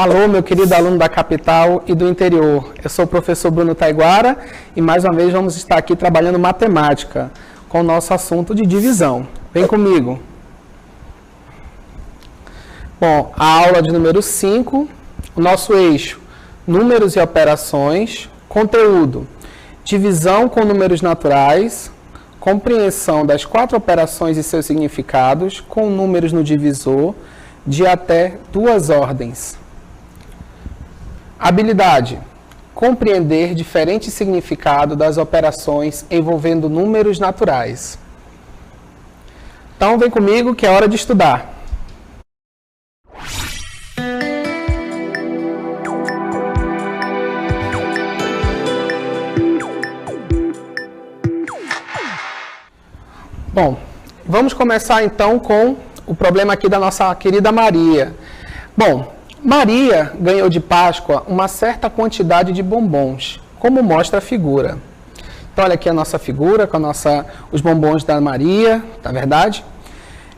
Alô, meu querido aluno da capital e do interior. Eu sou o professor Bruno Taiguara e mais uma vez vamos estar aqui trabalhando matemática com o nosso assunto de divisão. Vem comigo. Bom, a aula de número 5, o nosso eixo, números e operações, conteúdo, divisão com números naturais, compreensão das 4 operações e seus significados com números no divisor de até 2 ordens. Habilidade: compreender diferentes significados das operações envolvendo números naturais. Então vem comigo que é hora de estudar. Bom, vamos começar então com o problema aqui da nossa querida Maria. Bom, Maria ganhou de Páscoa uma certa quantidade de bombons, como mostra a figura. Então, olha aqui a nossa figura com os bombons da Maria, tá verdade?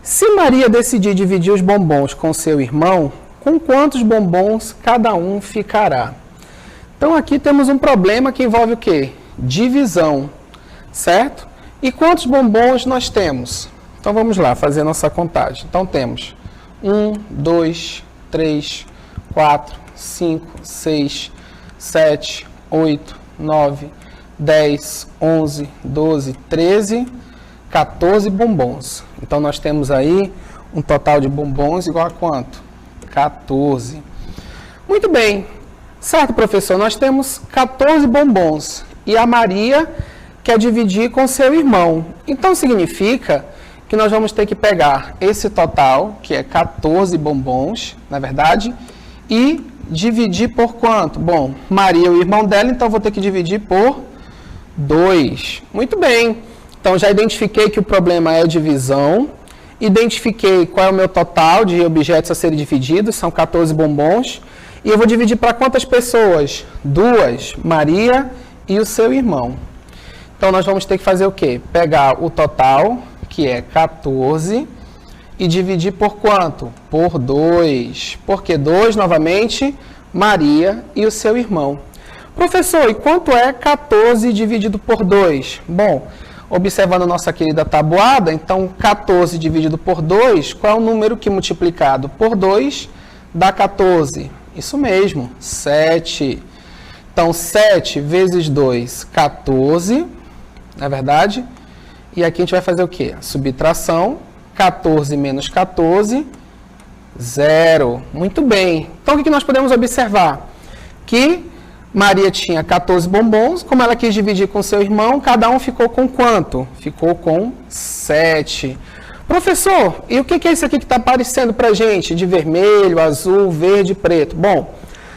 Se Maria decidir dividir os bombons com seu irmão, com quantos bombons cada um ficará? Então, aqui temos um problema que envolve o quê? Divisão, certo? E quantos bombons nós temos? Então, vamos lá fazer a nossa contagem. Então, temos 1, 2, 3, 4, 5, 6, 7, 8, 9, 10, 11, 12, 13, 14 bombons. Então, nós temos aí um total de bombons igual a quanto? 14. Muito bem. Certo, professor? Nós temos 14 bombons e a Maria quer dividir com seu irmão. Então, significa que nós vamos ter que pegar esse total, que é 14 bombons, na verdade, e dividir por quanto? Bom, Maria é o irmão dela, então vou ter que dividir por 2. Muito bem. Então, já identifiquei que o problema é divisão, identifiquei qual é o meu total de objetos a serem divididos, são 14 bombons, e eu vou dividir para quantas pessoas? 2, Maria e o seu irmão. Então, nós vamos ter que fazer o quê? Pegar o total, que é 14, e dividir por quanto? Por 2. Porque 2, novamente, Maria e o seu irmão. Professor, e quanto é 14 dividido por 2? Bom, observando a nossa querida tabuada, então 14 dividido por 2, qual é o número que multiplicado por 2 dá 14? Isso mesmo, 7. Então, 7 vezes 2, 14. Na verdade, e aqui a gente vai fazer o quê? Subtração, 14 menos 14, 0. Muito bem. Então, o que nós podemos observar? Que Maria tinha 14 bombons, como ela quis dividir com seu irmão, cada um ficou com quanto? Ficou com 7. Professor, e o que é isso aqui que está aparecendo para a gente? De vermelho, azul, verde, preto. Bom,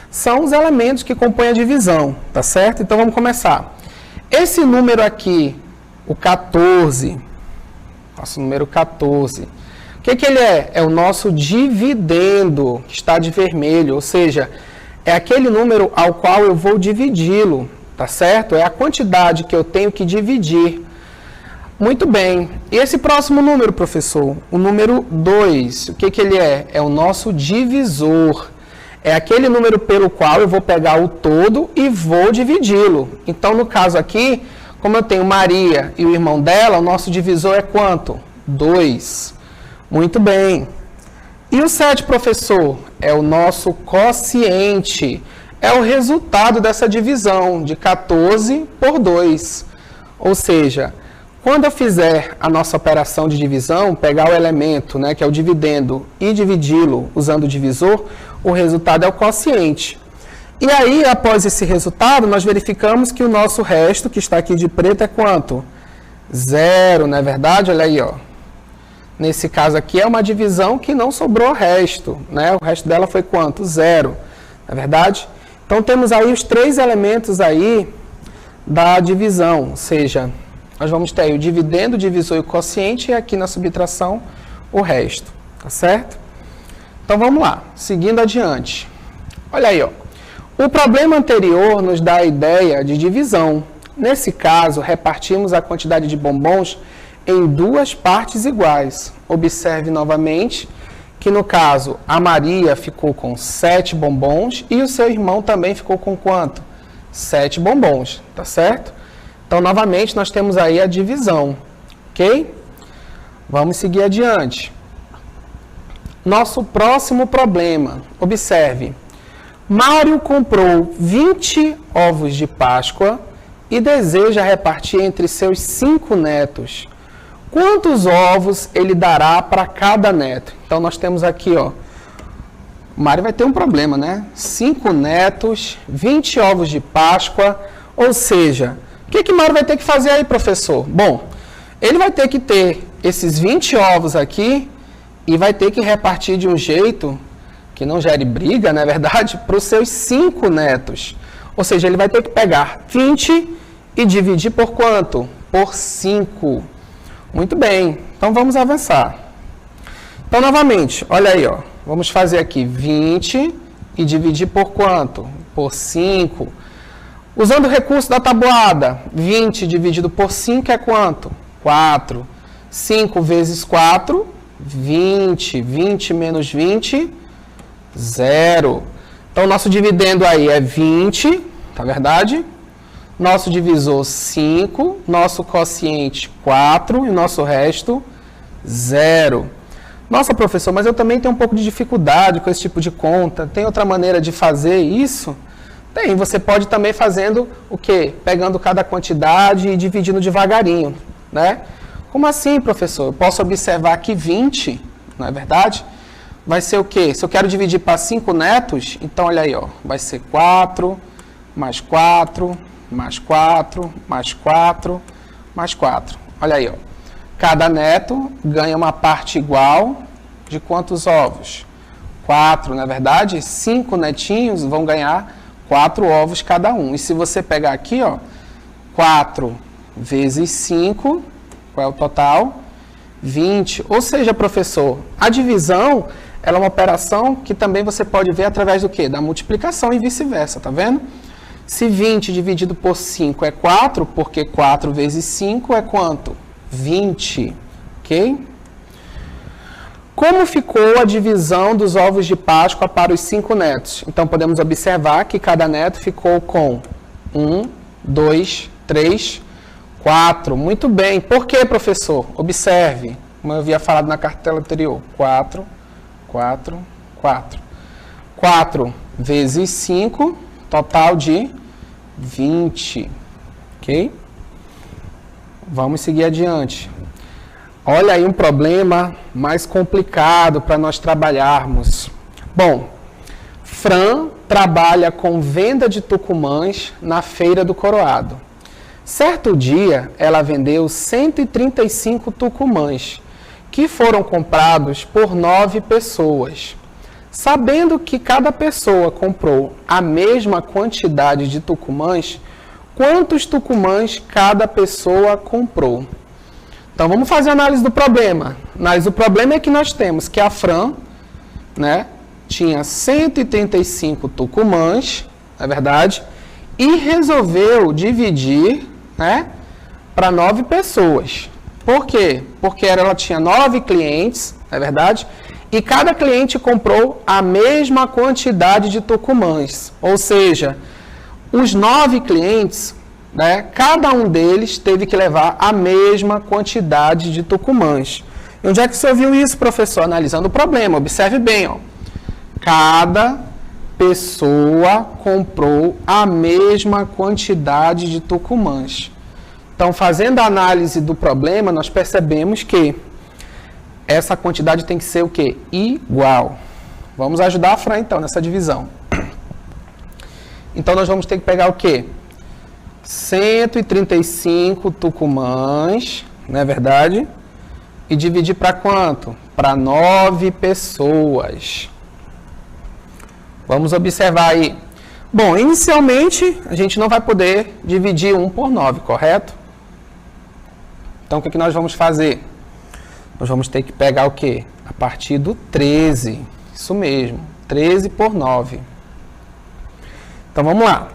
são os elementos que compõem a divisão, tá certo? Então, vamos começar. Esse número aqui, o 14, nosso número 14, o que ele é? É o nosso dividendo, que está de vermelho, ou seja, é aquele número ao qual eu vou dividi-lo, tá certo? É a quantidade que eu tenho que dividir. Muito bem. E esse próximo número, professor? O número 2, o que ele é? É o nosso divisor. É aquele número pelo qual eu vou pegar o todo e vou dividi-lo. Então, no caso aqui, como eu tenho Maria e o irmão dela, o nosso divisor é quanto? 2. Muito bem. E o 7, professor? É o nosso quociente. É o resultado dessa divisão de 14 por 2. Ou seja, quando eu fizer a nossa operação de divisão, pegar o elemento, né, que é o dividendo, e dividi-lo usando o divisor, o resultado é o quociente. E aí, após esse resultado, nós verificamos que o nosso resto, que está aqui de preto, é quanto? 0, não é verdade? Olha aí, ó. Nesse caso aqui é uma divisão que não sobrou resto, né? O resto dela foi quanto? 0, não é verdade? Então, temos aí os 3 elementos aí da divisão, ou seja, nós vamos ter aí o dividendo, o divisor e o quociente, e aqui na subtração o resto, tá certo? Então, vamos lá, seguindo adiante. Olha aí, ó. O problema anterior nos dá a ideia de divisão. Nesse caso, repartimos a quantidade de bombons em 2 partes iguais. Observe novamente que no caso a Maria ficou com 7 bombons e o seu irmão também ficou com quanto? 7 bombons, tá certo? Então, novamente, nós temos aí a divisão, ok? Vamos seguir adiante. Nosso próximo problema, observe. Mário comprou 20 ovos de Páscoa e deseja repartir entre seus 5 netos. Quantos ovos ele dará para cada neto? Então, nós temos aqui, ó, Mário vai ter um problema, né? 5 netos, 20 ovos de Páscoa, ou seja, o que Mário vai ter que fazer aí, professor? Bom, ele vai ter que ter esses 20 ovos aqui e vai ter que repartir de um jeito que não gere briga, não é verdade? Para os seus 5 netos. Ou seja, ele vai ter que pegar 20 e dividir por quanto? Por 5. Muito bem, então vamos avançar. Então, novamente, olha aí, ó. Vamos fazer aqui 20 e dividir por quanto? Por 5. Usando o recurso da tabuada, 20 dividido por 5 é quanto? 4. 5 vezes 4, 20. 20 menos 20, 0. Então, nosso dividendo aí é 20, tá verdade? Nosso divisor 5, nosso quociente 4 e nosso resto 0. Nossa, professor, mas eu também tenho um pouco de dificuldade com esse tipo de conta. Tem outra maneira de fazer isso? Tem, você pode também fazendo o quê? Pegando cada quantidade e dividindo devagarinho, né? Como assim, professor? Eu posso observar que 20, não é verdade? Vai ser o quê? Se eu quero dividir para 5 netos, então olha aí, ó, vai ser 4, mais 4, mais 4, mais 4, mais 4. Olha aí, ó. Cada neto ganha uma parte igual de quantos ovos? 4, não é verdade? 5 netinhos vão ganhar 4 ovos cada um. E se você pegar aqui, ó, 4 vezes 5, qual é o total? 20. Ou seja, professor, a divisão ela é uma operação que também você pode ver através do quê? Da multiplicação e vice-versa, tá vendo? Se 20 dividido por 5 é 4, porque 4 vezes 5 é quanto? 20, ok? Como ficou a divisão dos ovos de Páscoa para os 5 netos? Então, podemos observar que cada neto ficou com 1, 2, 3, 4. Muito bem. Por quê, professor? Observe, como eu havia falado na cartela anterior. 4, 4, 4. 4 vezes 5, total de 20, ok? Vamos seguir adiante. Olha aí um problema mais complicado para nós trabalharmos. Bom, Fran trabalha com venda de tucumãs na Feira do Coroado. Certo dia, ela vendeu 135 tucumãs, que foram comprados por 9 pessoas. Sabendo que cada pessoa comprou a mesma quantidade de tucumãs, quantos tucumãs cada pessoa comprou? Então, vamos fazer a análise do problema. A análise do problema é que nós temos que a Fran, né, tinha 135 tucumãs, não é verdade? E resolveu dividir, né, para 9 pessoas. Por quê? Porque ela tinha 9 clientes, não é verdade? E cada cliente comprou a mesma quantidade de tucumãs. Ou seja, os 9 clientes, né, cada um deles teve que levar a mesma quantidade de tucumãs. E onde é que você viu isso, professor? Analisando o problema. Observe bem, ó. Cada pessoa comprou a mesma quantidade de tucumãs. Então, fazendo a análise do problema, nós percebemos que essa quantidade tem que ser o quê? Igual. Vamos ajudar a Fran, então, nessa divisão. Então, nós vamos ter que pegar o quê? 135 tucumãs, não é verdade? E dividir para quanto? Para 9 pessoas. Vamos observar aí. Bom, inicialmente, a gente não vai poder dividir 1 por 9, correto? Então, o que nós vamos fazer? Nós vamos ter que pegar o quê? A partir do 13. Isso mesmo, 13 por 9. Então, vamos lá.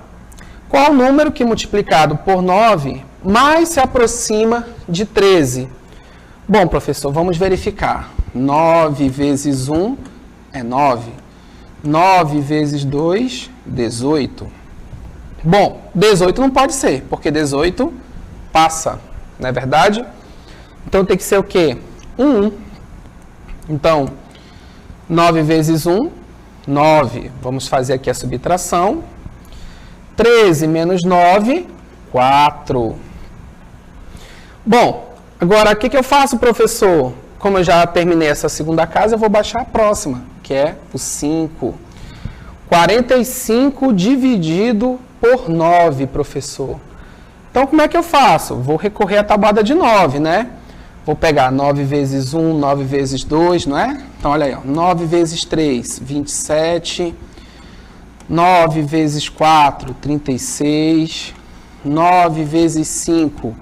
Qual o número que multiplicado por 9 mais se aproxima de 13? Bom, professor, vamos verificar. 9 vezes 1 é 9. 9 vezes 2, 18. Bom, 18 não pode ser, porque 18 passa, não é verdade? Então tem que ser o quê? 1. Então, 9 vezes 1, 9. Vamos fazer aqui a subtração. 13 menos 9, 4. Bom, agora o que eu faço, professor? Como eu já terminei essa segunda casa, eu vou baixar a próxima, que é o 5. 45 dividido por 9, professor. Então, como é que eu faço? Vou recorrer à tabuada de 9, né? Vou pegar 9 vezes 1, 9 vezes 2, não é? Então, olha aí, ó. 9 vezes 3, 27. 9 vezes 4, 36. 9 vezes 5,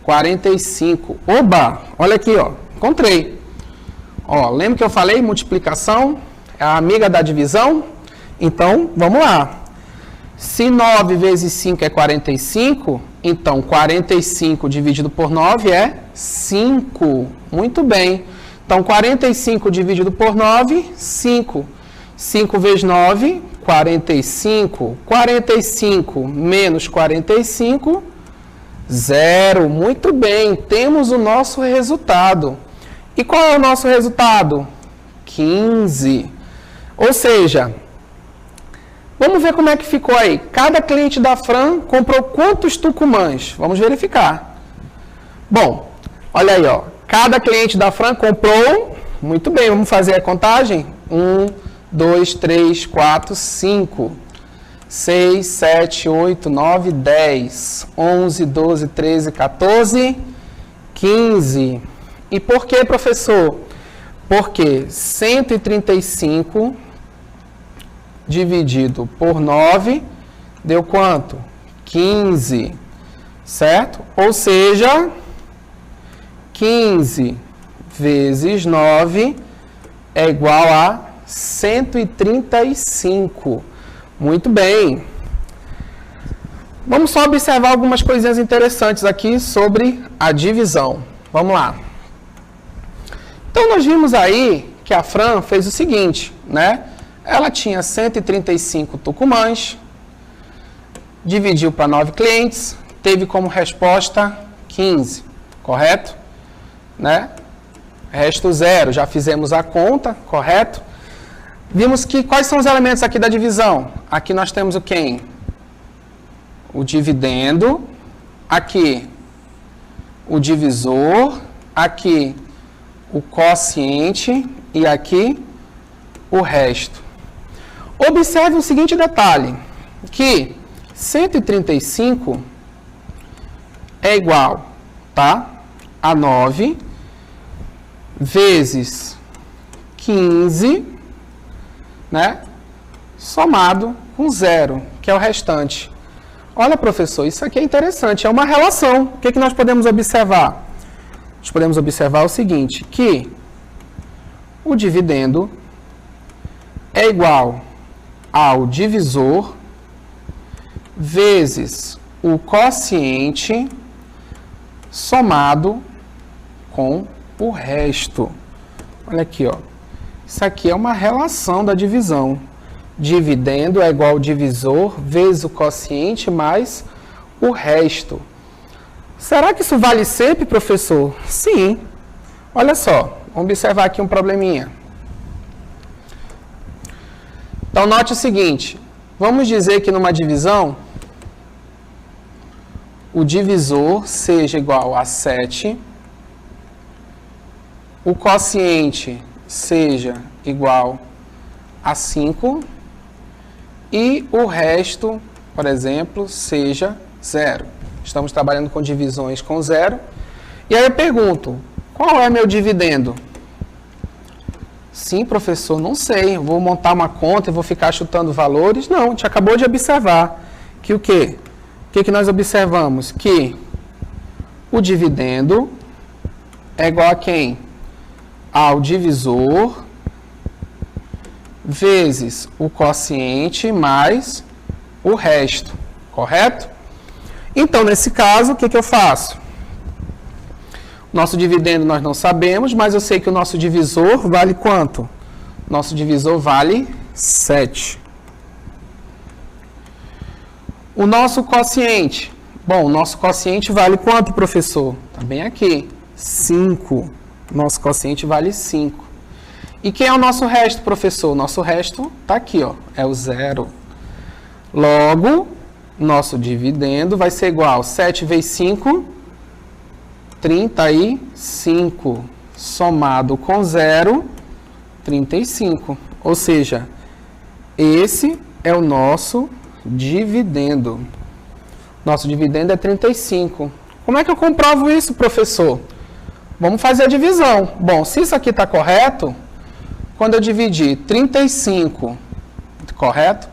45. Oba! Olha aqui, ó. Encontrei. Ó, lembra que eu falei multiplicação? É a amiga da divisão? Então, vamos lá. Se 9 vezes 5 é 45, então 45 dividido por 9 é 5. Muito bem. Então, 45 dividido por 9, 5. 5 vezes 9, 45. 45 menos 45, 0. Muito bem. Temos o nosso resultado. E qual é o nosso resultado? 15. Ou seja, vamos ver como é que ficou aí. Cada cliente da Fran comprou quantos tucumãs? Vamos verificar. Bom, olha aí, ó. Cada cliente da Fran comprou... Muito bem, vamos fazer a contagem? 1, 2, 3, 4, 5, 6, 7, 8, 9, 10, 11, 12, 13, 14, 15. E por que, professor? Porque 135... dividido por 9, deu quanto? 15, certo? Ou seja, 15 vezes 9 é igual a 135. Muito bem. Vamos só observar algumas coisinhas interessantes aqui sobre a divisão. Vamos lá. Então, nós vimos aí que a Fran fez o seguinte, né? Ela tinha 135 tucumãs, dividiu para 9 clientes, teve como resposta 15, correto? Né? Resto 0, já fizemos a conta, correto? Vimos que quais são os elementos aqui da divisão? Aqui nós temos o quem? O dividendo, aqui o divisor, aqui o quociente e aqui o resto. Observe o seguinte detalhe, que 135 é igual, tá, a 9 vezes 15, né, somado com 0, que é o restante. Olha, professor, isso aqui é interessante, é uma relação. O que nós podemos observar? Nós podemos observar o seguinte, que o dividendo é igual ao divisor vezes o quociente somado com o resto. Olha aqui, ó. Isso aqui é uma relação da divisão. Dividendo é igual ao divisor vezes o quociente mais o resto. Será que isso vale sempre, professor? Sim. Olha só, vamos observar aqui um probleminha. Então, note o seguinte, vamos dizer que numa divisão, o divisor seja igual a 7, o quociente seja igual a 5 e o resto, por exemplo, seja 0. Estamos trabalhando com divisões com 0. E aí eu pergunto, qual é meu dividendo? Sim, professor, não sei. Eu vou montar uma conta e vou ficar chutando valores? Não, a gente acabou de observar que o quê? O que nós observamos? Que o dividendo é igual a quem? Ao divisor vezes o quociente mais o resto, correto? Então, nesse caso, o que eu faço? Nosso dividendo nós não sabemos, mas eu sei que o nosso divisor vale quanto? Nosso divisor vale 7. O nosso quociente. Bom, o nosso quociente vale quanto, professor? Está bem aqui. 5. Nosso quociente vale 5. E quem é o nosso resto, professor? Nosso resto está aqui, ó, é o 0. Logo, nosso dividendo vai ser igual a 7 vezes 5, 35. Somado com 0, 35. Ou seja, esse é o nosso dividendo. Nosso dividendo é 35. Como é que eu comprovo isso, professor? Vamos fazer a divisão. Bom, se isso aqui está correto, quando eu dividir 35, correto?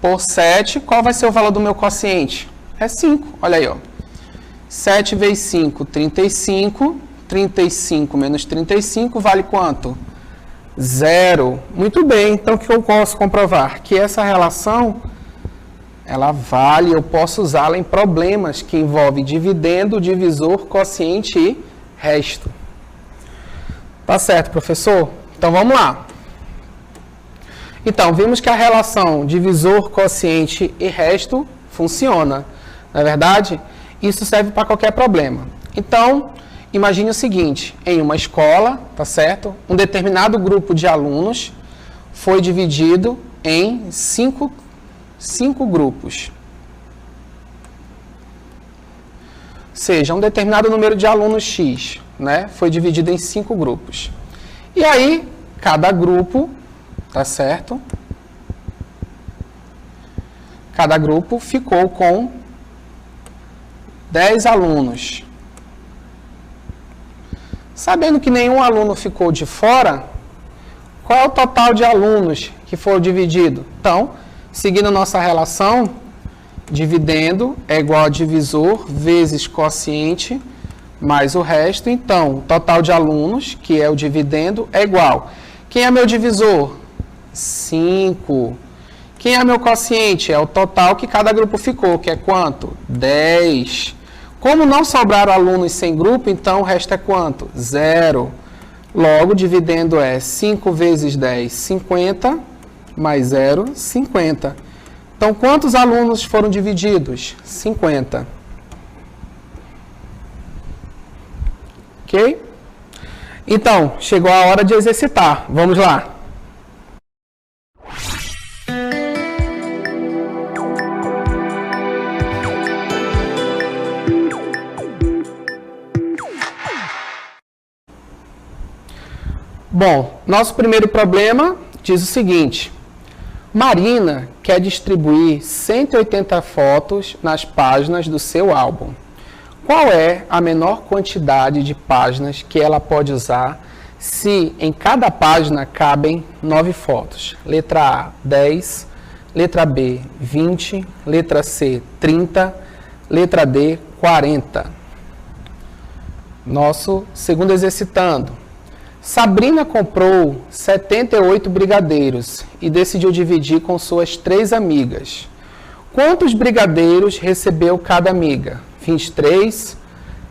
Por 7, qual vai ser o valor do meu quociente? É 5. Olha aí, ó. 7 vezes 5, 35. 35 menos 35 vale quanto? 0. Muito bem. Então, o que eu posso comprovar? Que essa relação, ela vale, eu posso usá-la em problemas que envolvem dividendo, divisor, quociente e resto. Tá certo, professor? Então, vamos lá. Então, vimos que a relação divisor, quociente e resto funciona. Não é verdade? Isso serve para qualquer problema. Então, imagine o seguinte, em uma escola, tá certo? Um determinado grupo de alunos foi dividido em cinco grupos. Ou seja, um determinado número de alunos X, né, foi dividido em 5 grupos. E aí, cada grupo, tá certo? Cada grupo ficou com 10 alunos. Sabendo que nenhum aluno ficou de fora, qual é o total de alunos que foram divididos? Então, seguindo nossa relação, dividendo é igual a divisor vezes quociente mais o resto. Então, o total de alunos, que é o dividendo, é igual. Quem é meu divisor? 5. Quem é meu quociente? É o total que cada grupo ficou, que é quanto? 10. Como não sobraram alunos sem grupo, então o resto é quanto? 0. Logo, dividendo é 5 vezes 10, 50, mais 0, 50. Então, quantos alunos foram divididos? 50. Ok? Então, chegou a hora de exercitar. Vamos lá. Bom, nosso primeiro problema diz o seguinte. Marina quer distribuir 180 fotos nas páginas do seu álbum. Qual é a menor quantidade de páginas que ela pode usar se em cada página cabem 9 fotos? Letra A, 10. Letra B, 20. Letra C, 30. Letra D, 40. Nosso segundo exercitando. Sabrina comprou 78 brigadeiros e decidiu dividir com suas 3 amigas. Quantos brigadeiros recebeu cada amiga? 23,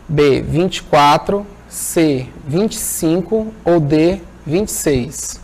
B, 24, C, 25 ou D, 26?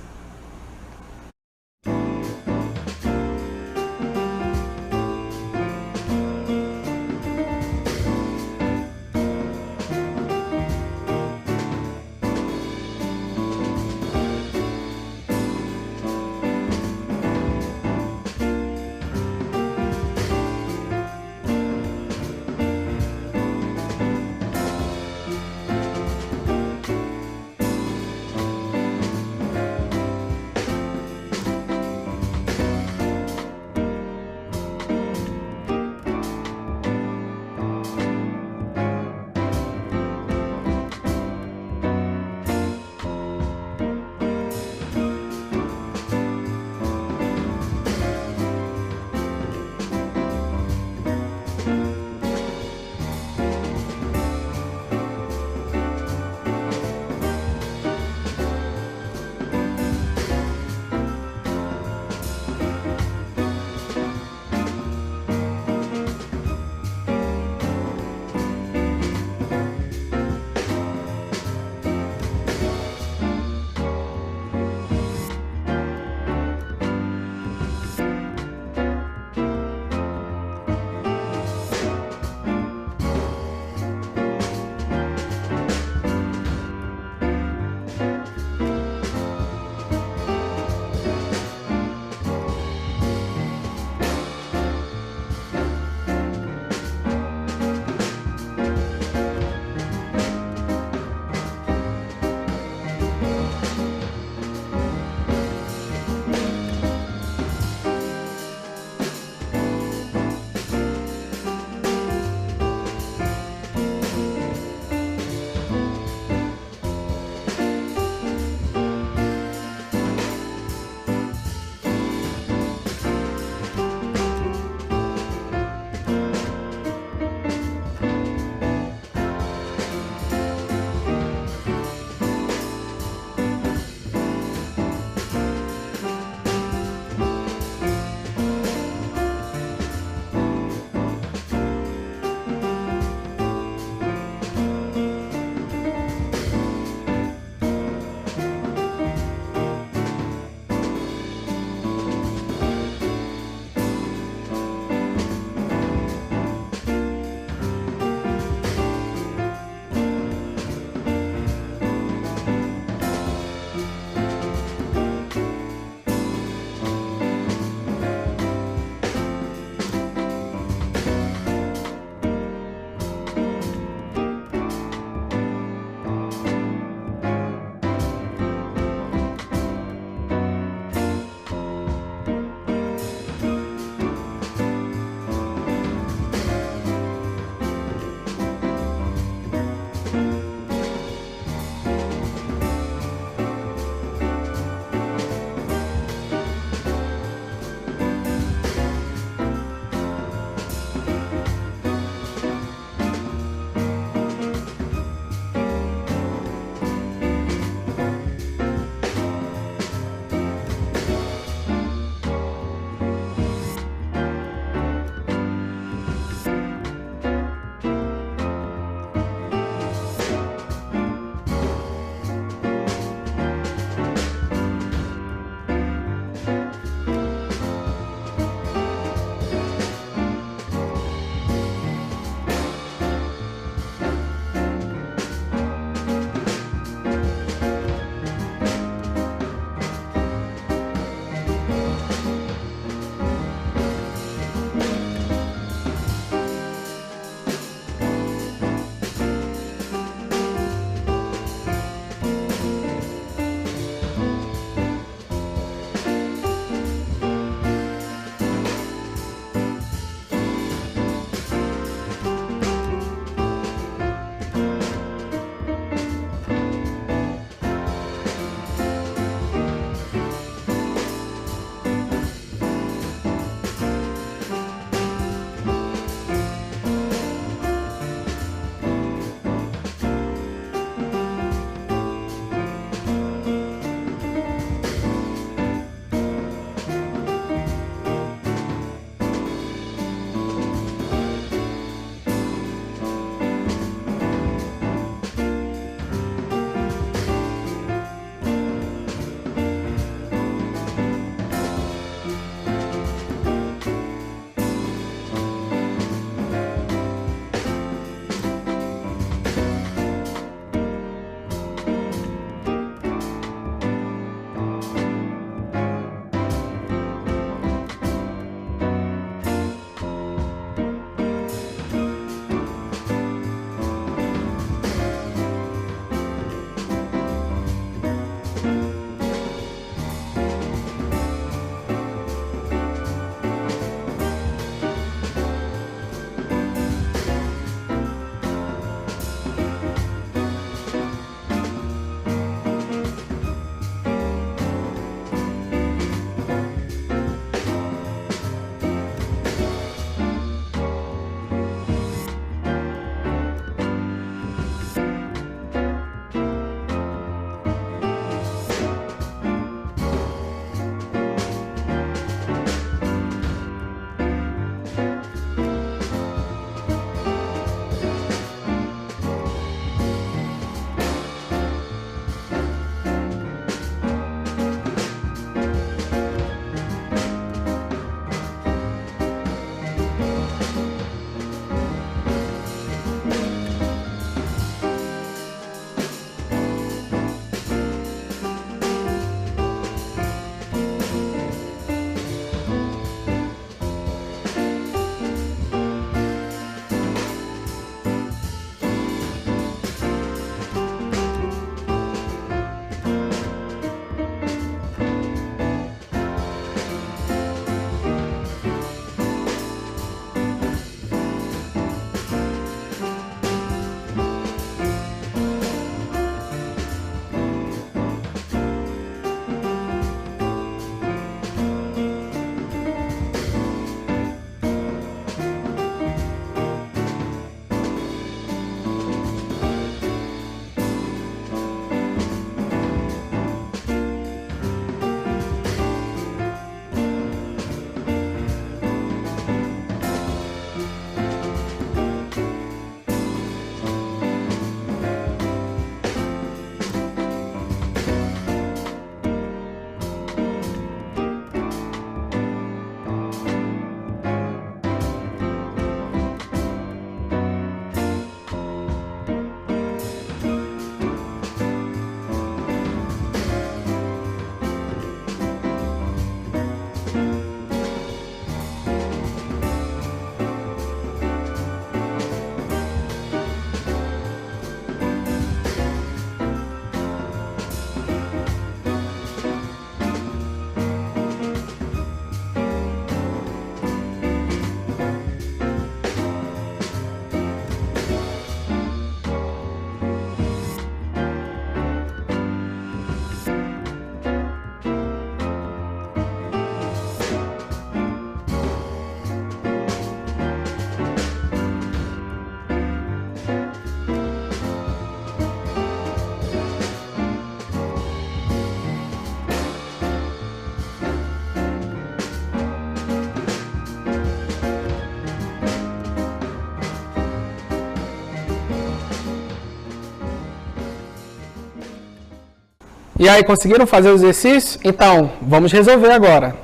E aí, conseguiram fazer o exercício? Então, vamos resolver agora.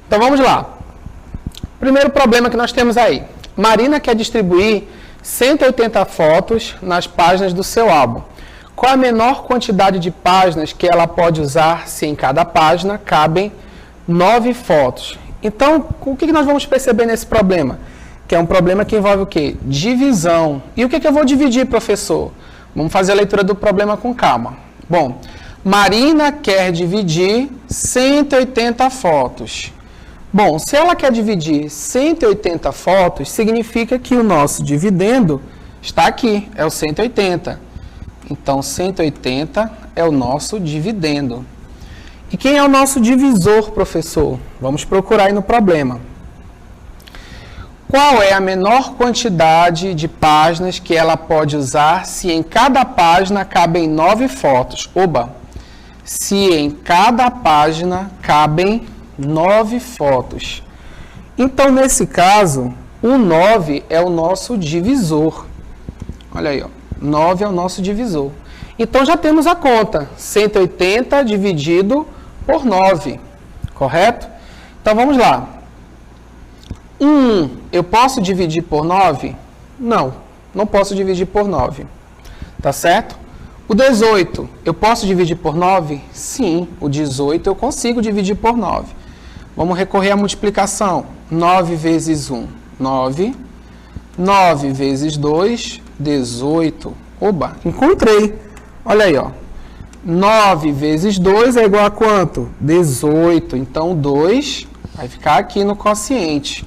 Então, vamos lá. Primeiro problema que nós temos aí. Marina quer distribuir 180 fotos nas páginas do seu álbum. Qual a menor quantidade de páginas que ela pode usar se em cada página cabem 9 fotos? Então, o que nós vamos perceber nesse problema? Que é um problema que envolve o quê? Divisão. E o que eu vou dividir, professor? Vamos fazer a leitura do problema com calma. Bom, Marina quer dividir 180 fotos. Bom, se ela quer dividir 180 fotos, significa que o nosso dividendo está aqui, é o 180. Então, 180 é o nosso dividendo. E quem é o nosso divisor, professor? Vamos procurar aí no problema. Qual é a menor quantidade de páginas que ela pode usar se em cada página cabem 9 fotos? Oba! Se em cada página cabem 9 fotos. Então, nesse caso, o 9 é o nosso divisor. Olha aí, ó. 9 é o nosso divisor. Então, já temos a conta. 180 dividido por 9. Correto? Então, vamos lá. 1, eu posso dividir por 9? Não, não posso dividir por 9. Tá certo? O 18, eu posso dividir por 9? Sim, o 18 eu consigo dividir por 9. Vamos recorrer à multiplicação. 9 vezes 1, 9. 9 vezes 2, 18. Oba, encontrei. Olha aí, ó. 9 vezes 2 é igual a quanto? 18. Então, 2 vai ficar aqui no quociente.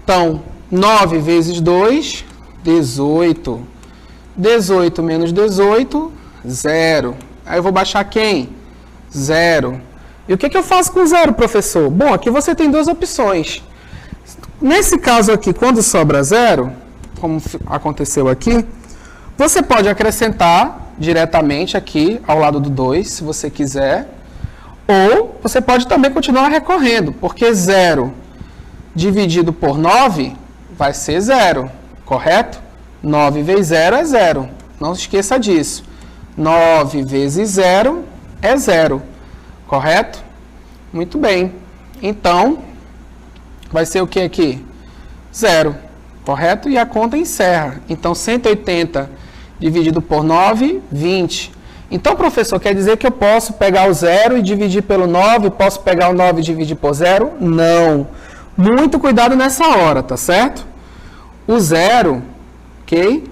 Então, 9 vezes 2, 18. 18 menos 18, 0. Aí eu vou baixar quem? 0. E o que eu faço com 0, professor? Bom, aqui você tem duas opções. Nesse caso aqui, quando sobra 0, como aconteceu aqui, você pode acrescentar diretamente aqui ao lado do 2, se você quiser. Ou você pode também continuar recorrendo, porque 0 dividido por 9 vai ser 0, correto? 9 vezes 0 é 0. Não se esqueça disso. 9 vezes 0 é 0, correto? Muito bem. Então, vai ser o que aqui? 0, correto? E a conta encerra. Então, 180 dividido por 9, 20. Então, professor, quer dizer que eu posso pegar o 0 e dividir pelo 9? Posso pegar o 9 e dividir por 0? Não. Muito cuidado nessa hora, tá certo? O 0, ok?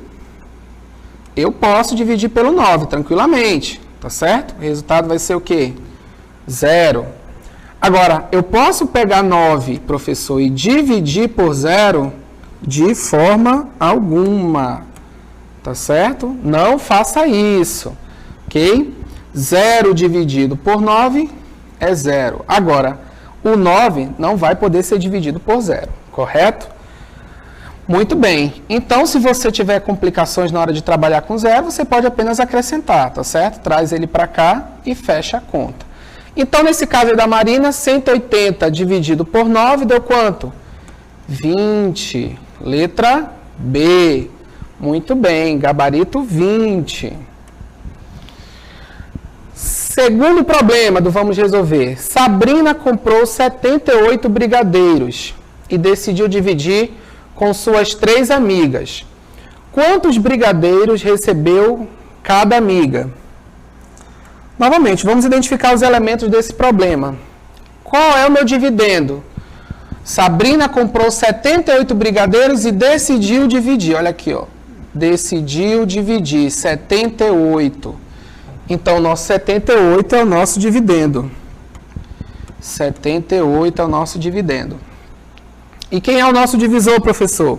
Eu posso dividir pelo 9, tranquilamente, tá certo? O resultado vai ser o quê? 0. Agora, eu posso pegar 9, professor, e dividir por 0? De forma alguma, tá certo? Não faça isso, ok? 0 dividido por 9 é 0. Agora, o 9 não vai poder ser dividido por 0, correto? Muito bem. Então, se você tiver complicações na hora de trabalhar com 0, você pode apenas acrescentar, tá certo? Traz ele para cá e fecha a conta. Então, nesse caso aí da Marina, 180 dividido por 9 deu quanto? 20. Letra B. Muito bem. Gabarito 20. Segundo problema do vamos resolver. Sabrina comprou 78 brigadeiros e decidiu dividir com suas 3 amigas. Quantos brigadeiros recebeu cada amiga? Novamente, vamos identificar os elementos desse problema. Qual é o meu dividendo? Sabrina comprou 78 brigadeiros e decidiu dividir. Olha aqui, ó. Decidiu dividir 78. Então, nosso 78 é o nosso dividendo. 78 é o nosso dividendo. E quem é o nosso divisor, professor?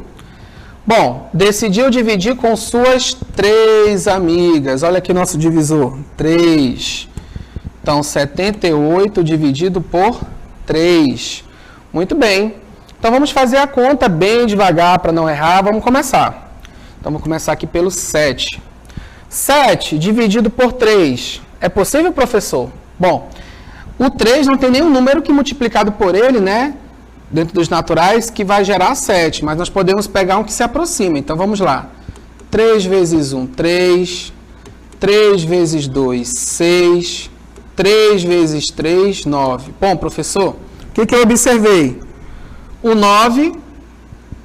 Bom, decidiu dividir com suas 3 amigas. Olha aqui nosso divisor, 3. Então, 78 dividido por 3. Muito bem. Então, vamos fazer a conta bem devagar para não errar. Vamos começar. Então, vamos começar aqui pelo 7. 7 dividido por 3. É possível, professor? Bom, o 3 não tem nenhum número que multiplicado por ele, né? dentro dos naturais que vai gerar 7, mas nós podemos pegar um que se aproxima. Então, vamos lá. 3 vezes 1, 3. 3 vezes 2, 6. 3 vezes 3, 9. Bom, professor, o que eu observei? O 9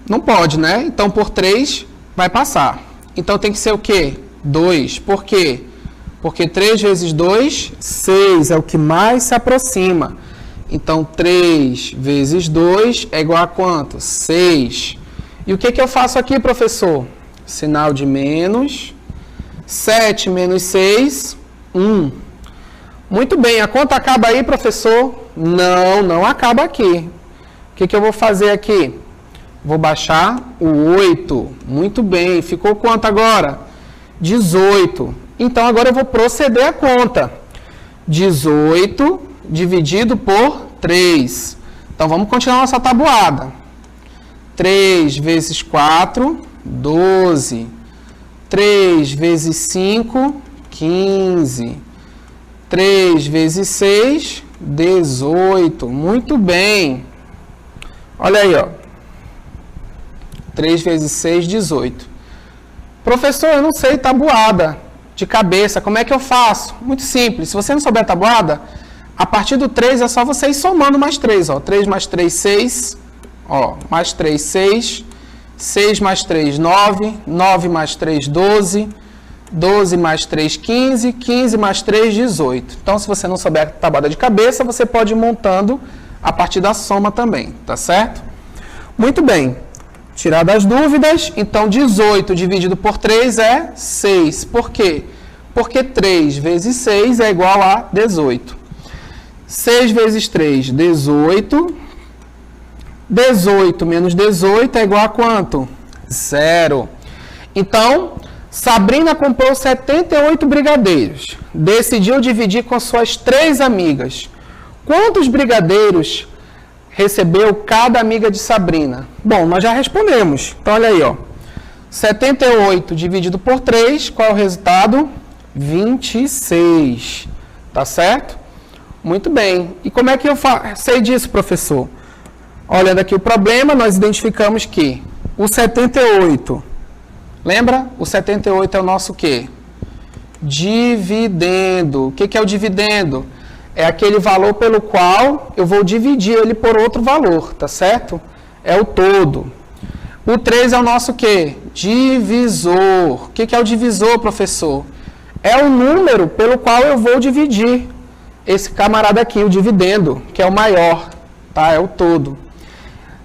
não pode, né? Então, por 3 vai passar. Então, tem que ser o quê? 2. Por quê? Porque 3 vezes 2, 6. É o que mais se aproxima. Então, 3 vezes 2 é igual a quanto? 6. E o que eu faço aqui, professor? Sinal de menos. 7 menos 6, 1. Muito bem, a conta acaba aí, professor? Não, não acaba aqui. O que eu vou fazer aqui? Vou baixar o 8. Muito bem, ficou quanto agora? 18. Então, agora eu vou proceder a conta. 18 dividido por 3. Então, vamos continuar nossa tabuada. 3 vezes 4, 12. 3 vezes 5, 15. 3 vezes 6, 18. Muito bem. Olha aí, ó. 3 vezes 6, 18. Professor, eu não sei tabuada de cabeça. Como é que eu faço? Muito simples. Se você não souber tabuada, a partir do 3 é só você ir somando mais 3. Ó. 3 mais 3, 6. Ó, mais 3, 6. 6 mais 3, 9. 9 mais 3, 12. 12 mais 3, 15, 15 mais 3, 18. Então, se você não souber a tabuada de cabeça, você pode ir montando a partir da soma também, tá certo? Muito bem. Tiradas as dúvidas, então 18 dividido por 3 é 6. Por quê? Porque 3 vezes 6 é igual a 18. 6 vezes 3, 18. 18 menos 18 é igual a quanto? 0. Então, Sabrina comprou 78 brigadeiros. Decidiu dividir com suas 3 amigas. Quantos brigadeiros recebeu cada amiga de Sabrina? Bom, nós já respondemos. Então, olha aí, ó. 78 dividido por 3, qual é o resultado? 26. Tá certo? Muito bem. E como é que eu sei disso, professor? Olhando aqui o problema, nós identificamos que o 78... Lembra? O 78 é o nosso quê? Dividendo. O que é o dividendo? É aquele valor pelo qual eu vou dividir ele por outro valor, tá certo? É o todo. O 3 é o nosso quê? Divisor. O que é o divisor, professor? É o número pelo qual eu vou dividir esse camarada aqui, o dividendo, que é o maior, tá? É o todo.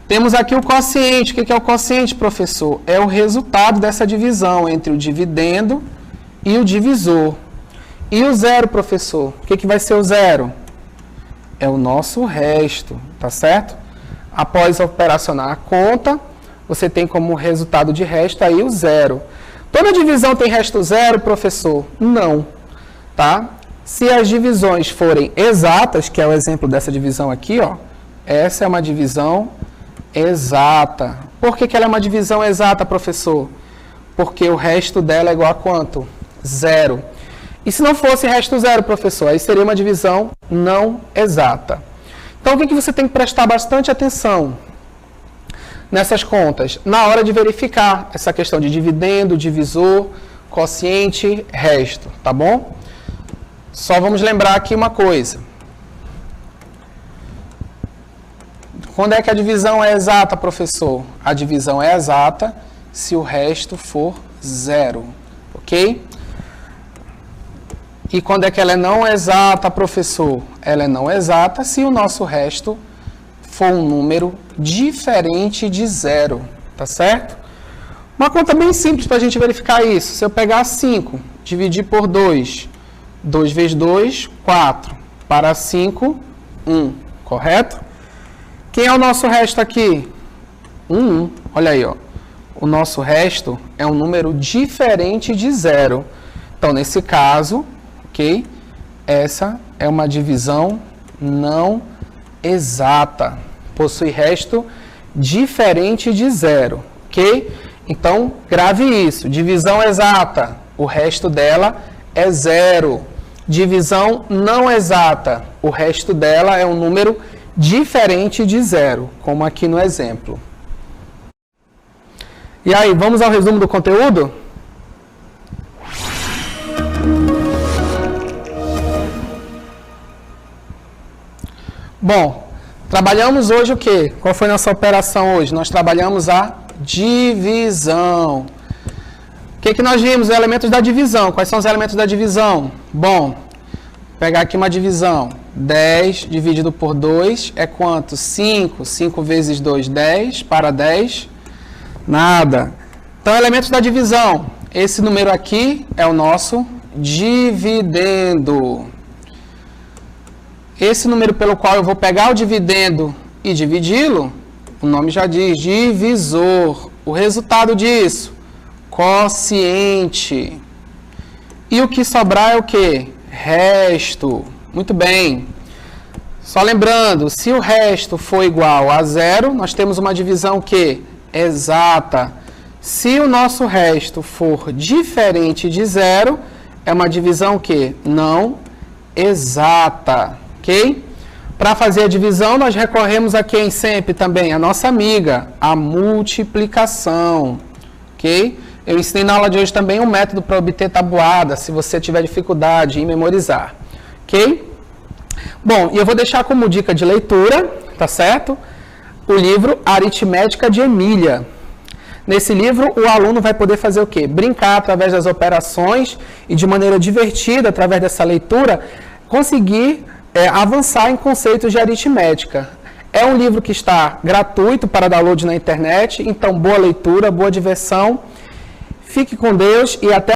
Temos aqui o quociente. O que é o quociente, professor? É o resultado dessa divisão entre o dividendo e o divisor. E o zero, professor? O que vai ser o zero? É o nosso resto, tá certo? Após operacionar a conta, você tem como resultado de resto aí o zero. Toda divisão tem resto zero, professor? Não, tá? Se as divisões forem exatas, que é o exemplo dessa divisão aqui, ó, essa é uma divisão exata. Por que ela é uma divisão exata, professor? Porque o resto dela é igual a quanto? Zero. E se não fosse resto zero, professor? Aí seria uma divisão não exata. Então, o que você tem que prestar bastante atenção nessas contas? Na hora de verificar essa questão de dividendo, divisor, quociente, resto, tá bom? Só vamos lembrar aqui uma coisa. Quando é que a divisão é exata, professor? A divisão é exata se o resto for zero, ok? E quando é que ela é não exata, professor? Ela é não exata se o nosso resto for um número diferente de zero, tá certo? Uma conta bem simples para a gente verificar isso. Se eu pegar 5, dividir por 2, 2 vezes 2, 4. Para 5, 1, correto? Quem é o nosso resto aqui? 1. Olha aí, ó. O nosso resto é um número diferente de zero. Então, nesse caso, ok? Essa é uma divisão não exata. Possui resto diferente de zero, ok? Então, grave isso. Divisão exata, o resto dela é zero. Divisão não exata, o resto dela é um número diferente de 0, como aqui no exemplo. E aí, vamos ao resumo do conteúdo? Bom, trabalhamos hoje o quê? Qual foi nossa operação hoje? Nós trabalhamos a divisão. O que nós vimos? Os elementos da divisão. Quais são os elementos da divisão? Bom, vou pegar aqui uma divisão. 10 dividido por 2 é quanto? 5. 5 vezes 2, 10. Para 10, nada. Então, elementos da divisão. Esse número aqui é o nosso dividendo. Esse número pelo qual eu vou pegar o dividendo e dividi-lo, o nome já diz, divisor. O resultado disso, quociente. E o que sobrar é o quê? Resto. Muito bem. Só lembrando, se o resto for igual a 0, nós temos uma divisão que? Exata. Se o nosso resto for diferente de 0, é uma divisão que? Não exata. Ok? Para fazer a divisão, nós recorremos a quem sempre também? A nossa amiga, a multiplicação. Ok? Eu ensinei na aula de hoje também um método para obter tabuada, se você tiver dificuldade em memorizar. Ok? Bom, e eu vou deixar como dica de leitura, tá certo? O livro Aritmética de Emília. Nesse livro, o aluno vai poder fazer o quê? Brincar através das operações e de maneira divertida, através dessa leitura, conseguir avançar em conceitos de aritmética. É um livro que está gratuito para download na internet, então boa leitura, boa diversão. Fique com Deus e até